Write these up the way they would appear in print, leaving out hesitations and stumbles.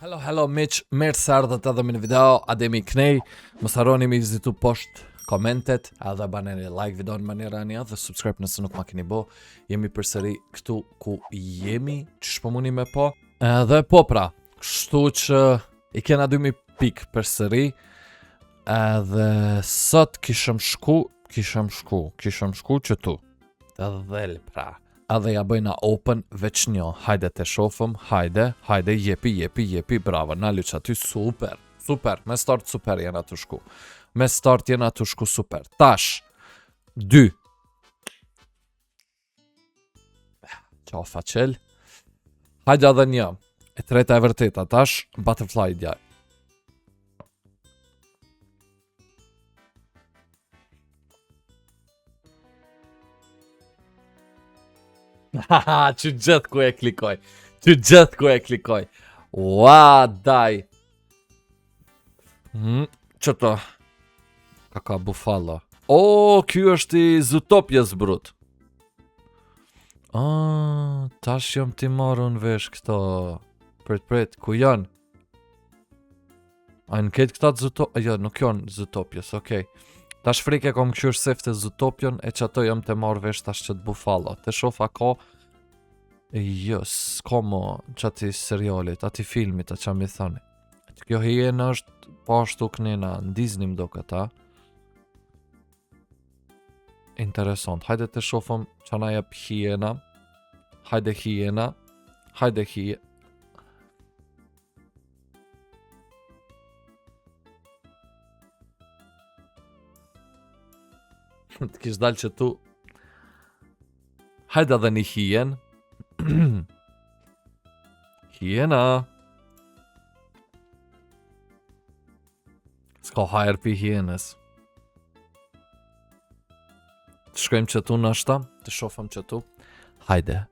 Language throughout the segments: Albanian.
Hello miq, mirë se ardhët edhe me në video, ademi knej, mos harroni me vizitu poshtë komentet, edhe baneni like videon në mënyrë anja dhe subscribe nëse nuk ma keni bo. Jemi përsëri këtu ku jemi, që shpëmuni me po. Edhe po pra, kështu që i kena 2000 pik përsëri, edhe sot kishëm shku që tu. Edhe pra. Edhe ja bëjna open veç një, hajde të shofëm, hajde, jepi, bravo, na lyq aty, super, me start super jena të shku, super, tash, 2, qao faqel, hajde edhe një, e treta e vërteta, tash, butterfly djaj. Haha, që gjithë ku e klikoj. Ua, daj. Qëto? Kaka bufalo. O, kjo është i Zootopjes brut. Tash jom ti marrën vesh këto. Pret, ku janë? A në ketë këta Zootopjes? Jo, nuk janë Zootopjes, okej. Tash frike kom këshur sefte Zootopion e që ato jam të marrë vesh tash që të bufalo. Të shofa ka... Jo, s'ka mo që ati serialit, ati filmit, a që mi thani. Kjo hiena është pashtu kënina në Disney mdo këta. Interesant, hajde të shofëm që na jep hiena. Hajde hiena. Të kish dalë që tu. Hajde edhe një hien. Hiena. S'ka hajër pi hienës. Të shkojmë që tu në ashta. Të shofëm që tu. Hajde.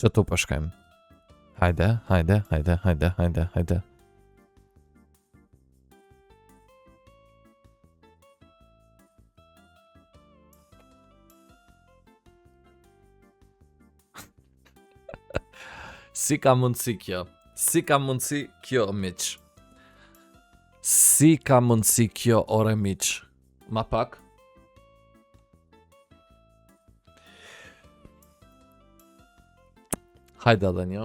Që tu për shkojmë. Hajde. Si ka mundësi kjo, miq. Si ka mundësi kjo, ore miq. Ma pak. Hajde edhe një.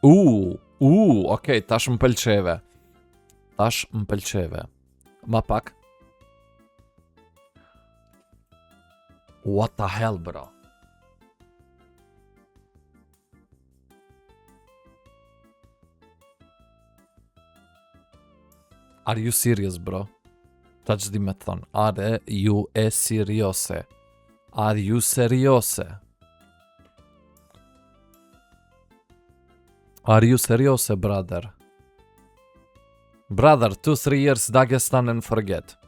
Okej, tash më pëlqeve. Ma pak. What the hell, bro? Are you serious, bro? Ta që di me thonë. Are you seriose? Are you seriose? Are you seriose, brother? Brother, 2-3 years Dagestan and forget.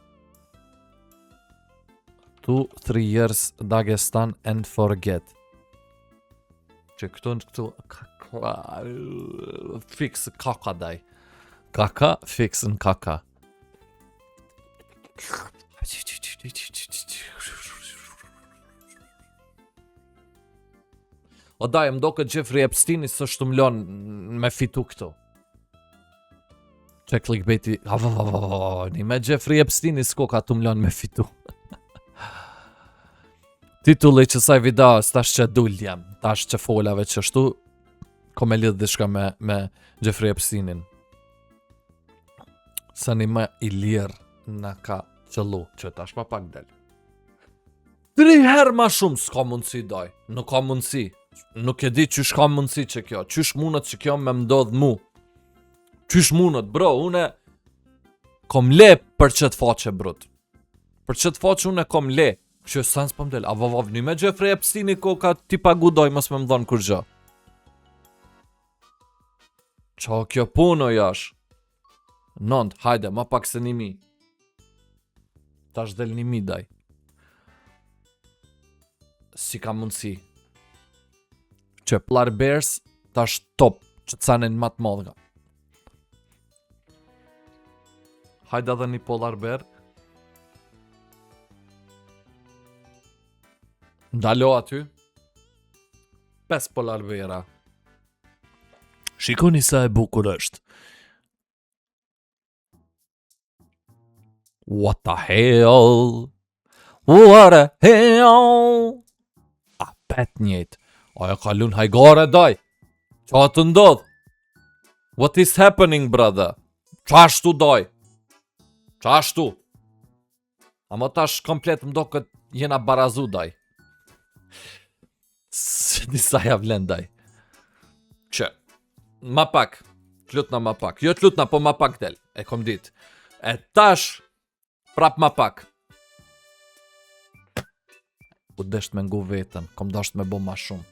2-3 years Dagestan and forget. Që këtu fix kaka daj. Kaka, fix në kaka. O daj, më do këtë Jeffrey Epstein së shtu mlon me fitu këtu. Që clickbaiti, një me Jeffrey Epstein s'ko ka të mlon me fitu. Titulli që saj video tash që dulljem, tash që folave që shtu, ko me lidh dishka me Jeffrey Epsteinin. Sa një me i lirë në ka qëllu, që tash ma pak del. 3 herë ma shumë s'ka mundësi doj, nuk ka mundësi. Nuk e di qysh ka mundësi që kjo, qysh mundët që kjo me mdodh mu. Qysh mundët, bro, une kom le për qëtë faqe, brut. Për qëtë faqe une kom le. Që sans po mdel, një me Jeffrey Epsteini ko ka ti pagu doj mos me mdhon kur gjë. Qa kjo puno jash? Nënd, hajde, ma pak se 1000. Tash del 1000 daj. Si ka mundësi? Që Polar Bears tash top, që të sanin matë modhga. Hajde edhe një Polar Bear. Ndalo aty. 5 polar vera. Shikoni sa e bukur është. What the hell? What the hell? A pet njët. Aja ka lun hajgare daj. Qa të ndodh? What is happening, brother? Qa ashtu daj? Qa ashtu? Amo tash komplet mdo këtë jena barazu daj. Disa ja vlen daj. Që? Ma pak. T'lutna ma pak. Jo t'lutna, po ma pak del. E kom dit. E tash prap ma pak. U desht me ngu vetën. Kom dasht me bo ma shumë.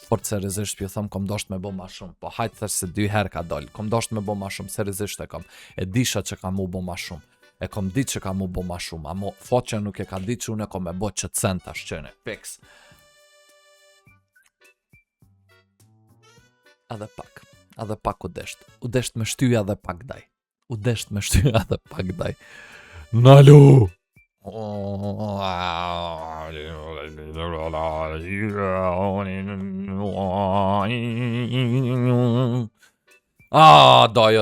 Fort seriozisht pjo thom, kom dasht me bo ma shumë. Po hajtë thash se 2 herë ka dal. Kom dasht me bo ma shumë. Seriozisht e kom. E disha që ka mu bo ma shumë. E kom dit që ka mu bo ma shumë. Amo foqe nuk e ka dit që unë e kom e bo që centa shqene. Fix. Adhe pak u desht. U desht me shtyja dhe pak daj. U desht me shtyja dhe pak daj. Nalu!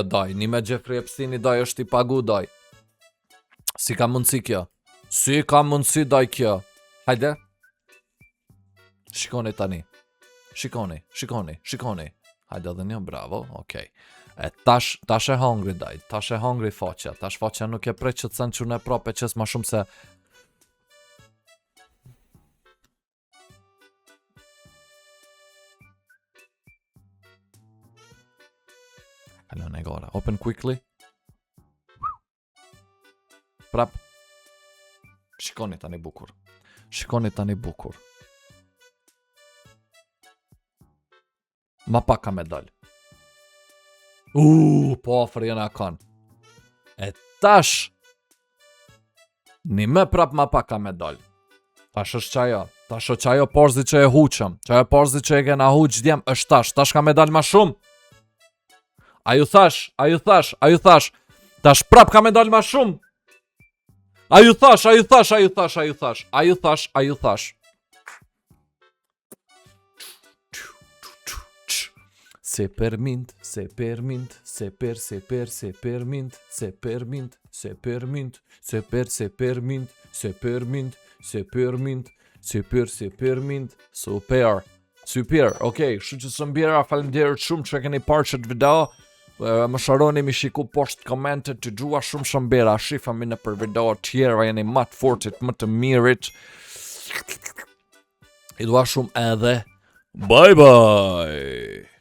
Daj, një me Jeffrey Epstein daj është i pagu daj. Si ka mundësi kjo? Si ka mundësi daj kjo? Hajde. Shikoni tani. Shikoni. Hajde edhe një, bravo, okej. E tash e hongri daj, tash e hongri faqja, tash faqja nuk e prej që të sen që në prope qës ma shumë se... Kalon e gara, open quickly. Prap. Shikoni tani bukur. Ma pak ka me dal. Po ofër jena kan. E tash një me prap ma pak ka me dal. Tash është qajo porzi që e huqëm. Qajo porzi që e kena huq djem është tash ka me dal ma shumë. A ju thash. Tash prap ka me dal ma shumë. A ju thash. Se permint. Super, okej, shu që së mbjera, falemderit shumë që keni parë qëtë video. Më sharoni mi shiku poshtë komentet të gjua shumë shëmbera. Shifami në për video tjera, jeni më të fortit, më të mirit. I dua shumë edhe. Bye bye!